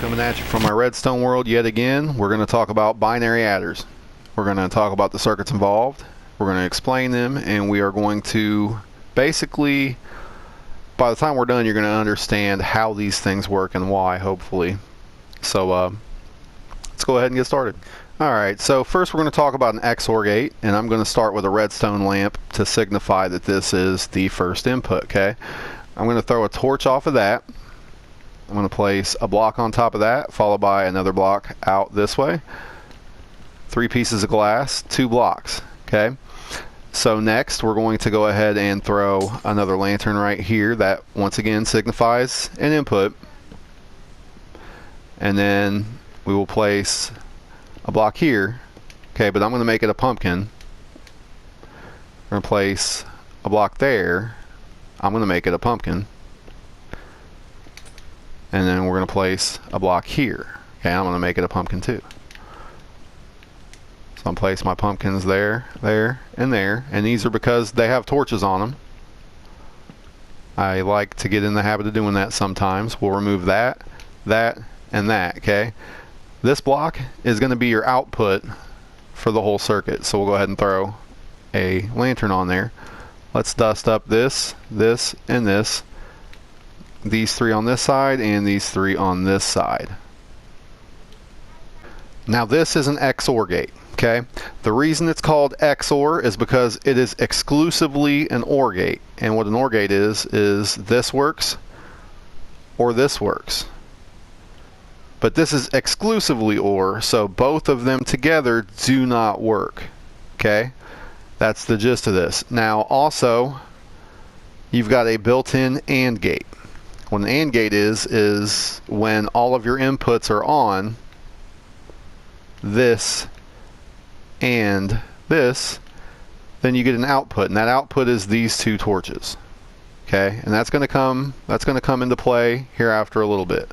Coming at you from my redstone world yet again. We're going to talk about binary adders. We're going to talk about the circuits involved. We're going to explain them, and we are going to basically, by the time we're done, you're going to understand how these things work and why, hopefully. So let's go ahead and get started. Alright, so first we're going to talk about an Xor Gate, and I'm going to start with a redstone lamp to signify that this is the first input, okay? I'm going to throw a torch off of that. I'm going to place a block on top of that, followed by another block out this way. 3 pieces of glass, 2 blocks, okay? So next we're going to go ahead and throw another lantern right here that once again signifies an input. And then we will place a block here, okay, but I'm going to make it a pumpkin. We're going to place a block there. I'm going to make it a pumpkin. And then we're going to place a block here. Okay, I'm going to make it a pumpkin too. So I'm place my pumpkins there, there, and there. And these are because they have torches on them. I like to get in the habit of doing that sometimes. We'll remove that, that, and that, okay? This block is going to be your output for the whole circuit. So we'll go ahead and throw a lantern on there. Let's dust up this, this, and this. These 3 on this side and these 3 on this side. Now this is an Xor gate, okay? The reason it's called Xor is because it is exclusively an OR gate. And what an OR gate is this works or this works. But this is exclusively OR, so both of them together do not work, okay? That's the gist of this. Now also, you've got a built-in AND gate. What an AND gate is when all of your inputs are on, this and this, then you get an output, and that output is these 2 torches. Okay, and that's going to come into play here after a little bit.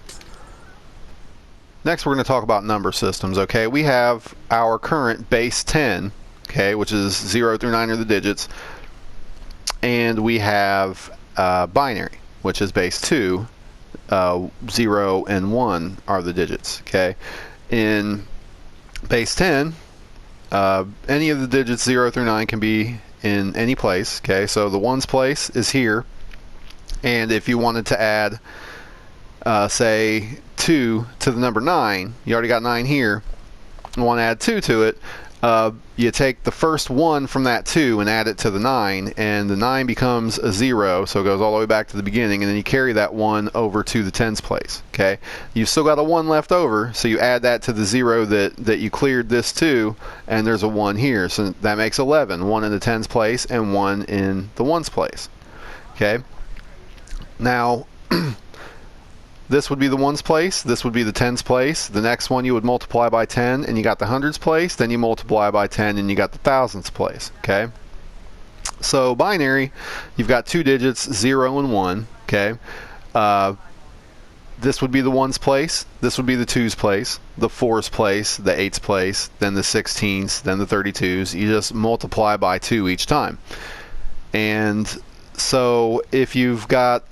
Next we're going to talk about number systems. Okay, we have our current base 10, okay, which is 0 through 9 are the digits, and we have binary, which is base 2. 0 and 1 are the digits, okay? In base 10, any of the digits 0 through 9 can be in any place, okay? So the 1's place is here, and if you wanted to add, say, 2 to the number 9, you already got 9 here, you want to add 2 to it, you take the first 1 from that 2 and add it to the 9, and the 9 becomes a 0, so it goes all the way back to the beginning, and then you carry that 1 over to the 10's place, okay? You've still got a 1 left over, so you add that to the 0 that you cleared this to, and there's a 1 here, so that makes 11, 1 in the 10's place and 1 in the 1's place, okay? Now, this would be the 1's place, this would be the 10's place, the next one you would multiply by 10 and you got the 100's place, then you multiply by 10 and you got the 1000's place, okay? So binary, you've got 2 digits, 0 and 1, okay? This would be the 1's place, this would be the 2's place, the 4's place, the 8's place, then the 16's, then the 32's. You just multiply by 2 each time. And so if you've got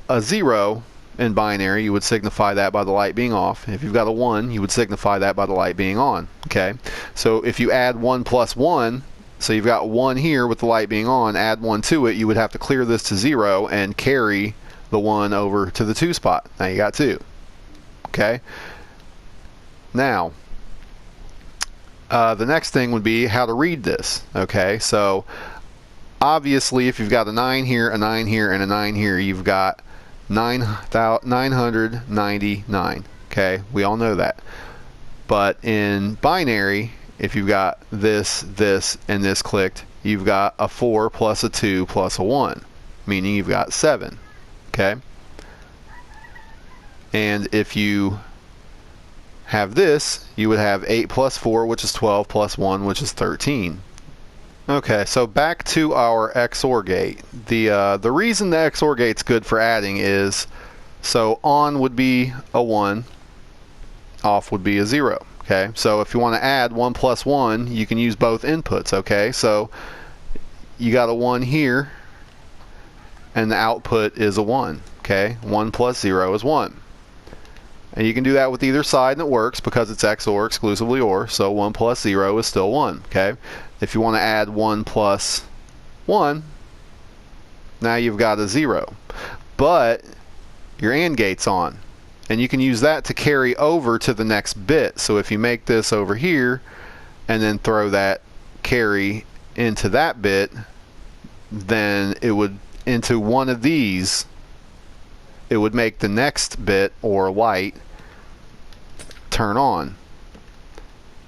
a 0 in binary, you would signify that by the light being off. If you've got a 1, you would signify that by the light being on, okay? So if you add 1 plus 1, so you've got 1 here with the light being on, add 1 to it, you would have to clear this to 0 and carry the 1 over to the 2 spot. Now you got 2, okay? Now, the next thing would be how to read this, okay? So obviously if you've got a 9 here, a 9 here, and a 9 here, you've got 999, okay? We all know that. But in binary, if you've got this, this, and this clicked, you've got a 4 plus a 2 plus a 1, meaning you've got 7, okay? And if you have this, you would have 8 plus 4, which is 12, plus 1, which is 13. Okay, so back to our Xor gate. The reason the Xor gate's good for adding is, so on would be a 1, off would be a 0. Okay, so if you want to add 1 plus 1, you can use both inputs. Okay, so you got a 1 here, and the output is a 1. Okay, 1 plus 0 is 1. And you can do that with either side and it works because it's XOR, exclusively OR, so 1 plus 0 is still 1, okay? If you want to add 1 plus 1, now you've got a 0. But your AND gate's on, and you can use that to carry over to the next bit. So if you make this over here and then throw that carry into that bit, then it would, into one of these, it would make the next bit, or light, turn on,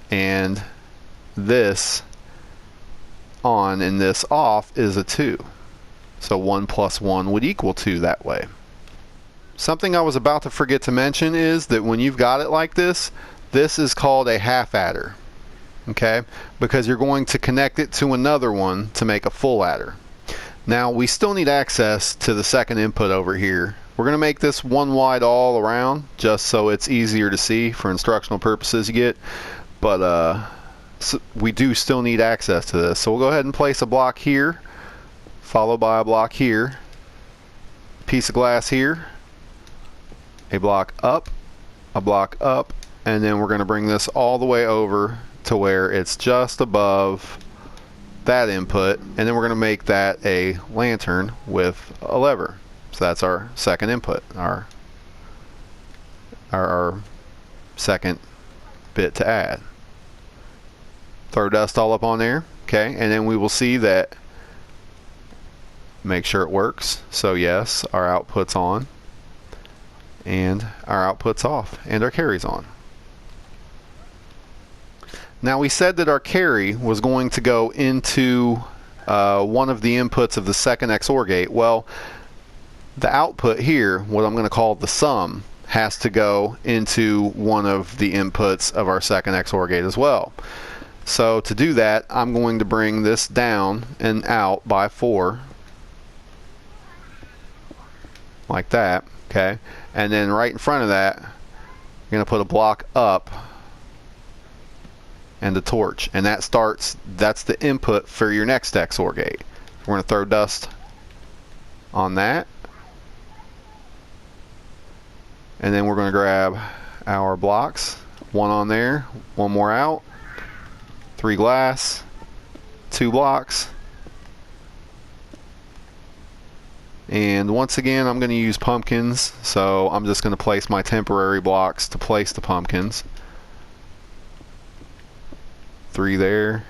and this on and this off is a 2. So 1 plus 1 would equal 2 that way. Something I was about to forget to mention is that when you've got it like this, this is called a half adder, okay? Because you're going to connect it to another one to make a full adder. Now we still need access to the second input over here. We're going to make this one wide all around just so it's easier to see for instructional purposes you get, but so we do still need access to this. So we'll go ahead and place a block here, followed by a block here, piece of glass here, a block up, and then we're going to bring this all the way over to where it's just above that input, and then we're going to make that a lantern with a lever. So that's our second input, our second bit to add. Throw dust all up on there, okay, and then we will see that, make sure it works. So yes, our output's on, and our output's off, and our carry's on. Now we said that our carry was going to go into one of the inputs of the second XOR gate. Well, the output here, what I'm going to call the sum, has to go into one of the inputs of our second XOR gate as well. So to do that, I'm going to bring this down and out by 4, like that, okay? And then right in front of that, I'm going to put a block up and a torch, and that's the input for your next XOR gate. We're going to throw dust on that, and then we're going to grab our blocks, one on there, one more out, 3 glass, 2 blocks, and once again I'm going to use pumpkins, so I'm just going to place my temporary blocks to place the pumpkins. 3 there,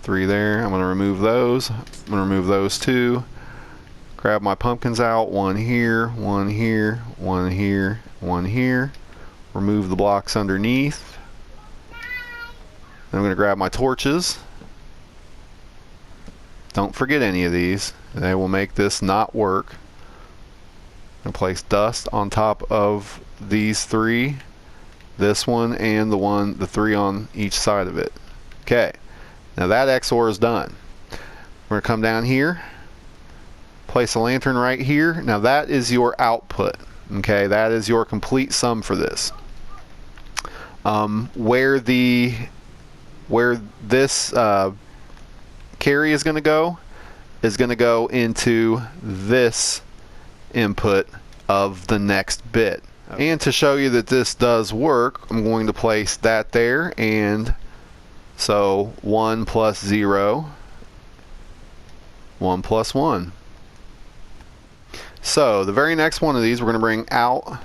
3 there. I'm going to remove those. I'm going to remove those 2. Grab my pumpkins out. 1 here, 1 here, 1 here, 1 here. Remove the blocks underneath. Then I'm going to grab my torches. Don't forget any of these. They will make this not work. I'm going to place dust on top of these 3. This one and the 3 on each side of it. Okay, now that XOR is done. We're going to come down here, place a lantern right here. Now that is your output. Okay, that is your complete sum for this. Where this carry is going to go into this input of the next bit. And to show you that this does work, I'm going to place that there, and so 1 plus 0, 1 plus 1. So the very next one of these we're going to bring out,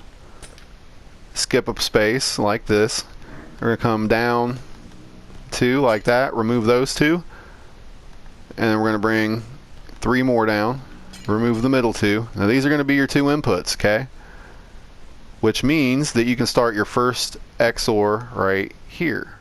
skip up space like this. We're going to come down 2 like that, remove those 2, and then we're going to bring 3 more down, remove the middle 2. Now these are going to be your 2 inputs, okay? Which means that you can start your first XOR right here.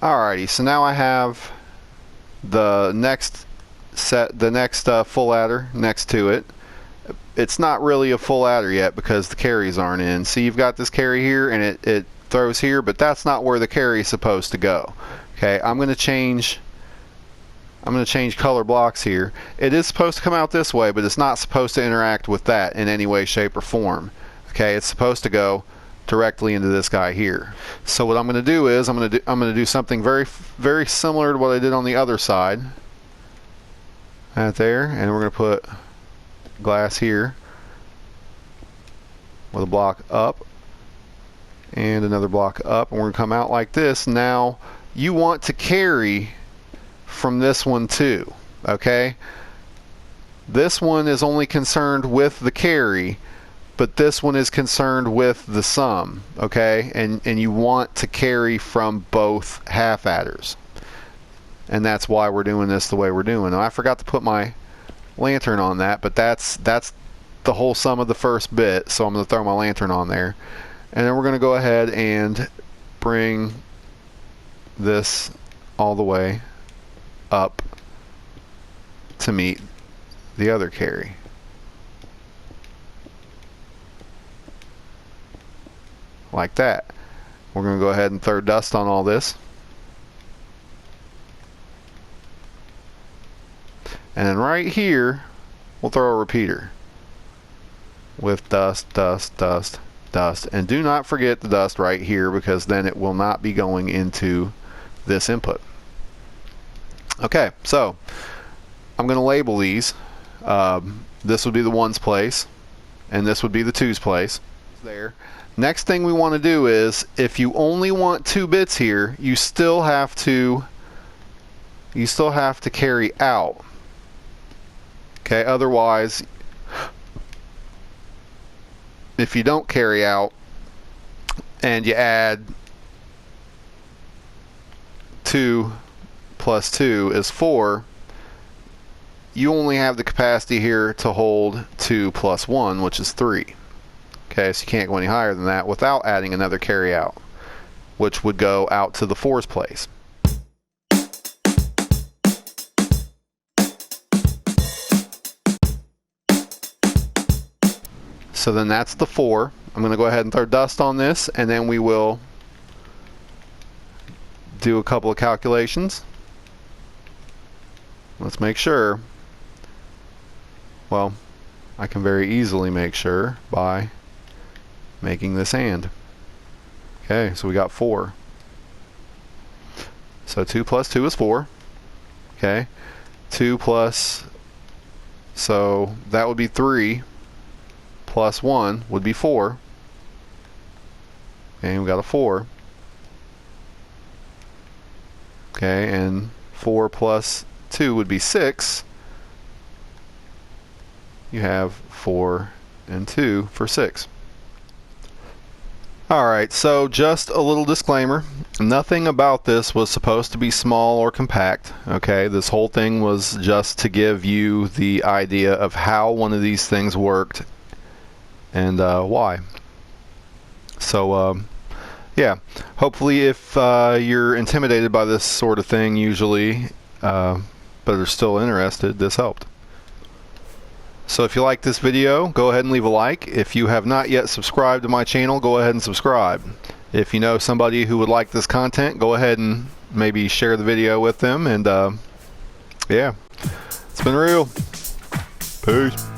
Alrighty, so now I have the next full adder next to it. It's not really a full adder yet because the carries aren't in. See, you've got this carry here and it throws here, but that's not where the carry is supposed to go. Okay, I'm going to change I'm going to change color blocks here. It is supposed to come out this way, but it's not supposed to interact with that in any way, shape, or form. Okay, it's supposed to go directly into this guy here. So what I'm going to do is I'm going to do something very similar to what I did on the other side. Right there, and we're going to put glass here with a block up and another block up, and we're going to come out like this. Now you want to carry from this one too, okay? This one is only concerned with the carry, but this one is concerned with the sum, okay? And you want to carry from both half adders. And that's why we're doing this the way we're doing. Now, I forgot to put my lantern on that, but that's the whole sum of the first bit, so I'm going to throw my lantern on there. And then we're going to go ahead and bring this all the way up to meet the other carry. Like that. We're going to go ahead and throw dust on all this. And then right here, we'll throw a repeater with dust, dust, dust, dust. And do not forget the dust right here, because then it will not be going into this input. Okay, so I'm going to label these. This would be the ones place, and this would be the twos place. There. Next thing we want to do is, if you only want 2 bits here, you still have to carry out. Okay, otherwise, if you don't carry out and you add 2 plus 2 is 4, you only have the capacity here to hold 2 plus 1, which is 3. Okay, so you can't go any higher than that without adding another carry out, which would go out to the 4's place. So then that's the 4. I'm going to go ahead and throw dust on this, and then we will do a couple of calculations. Let's make sure. Well, I can very easily make sure by making this AND. Okay, so we got 4. So 2 plus 2 is 4. Okay, 2 plus, so that would be 3. Plus 1 would be 4. And we got a 4. Okay, and 4 plus 2 would be 6. You have 4 and 2 for 6. Alright, so just a little disclaimer. Nothing about this was supposed to be small or compact. Okay, this whole thing was just to give you the idea of how one of these things worked and why. So yeah, hopefully if you're intimidated by this sort of thing usually, but are still interested, this helped. So if you like this video, go ahead and leave a like. If you have not yet subscribed to my channel, go ahead and subscribe. If you know somebody who would like this content, go ahead and maybe share the video with them. And yeah, it's been real. Peace.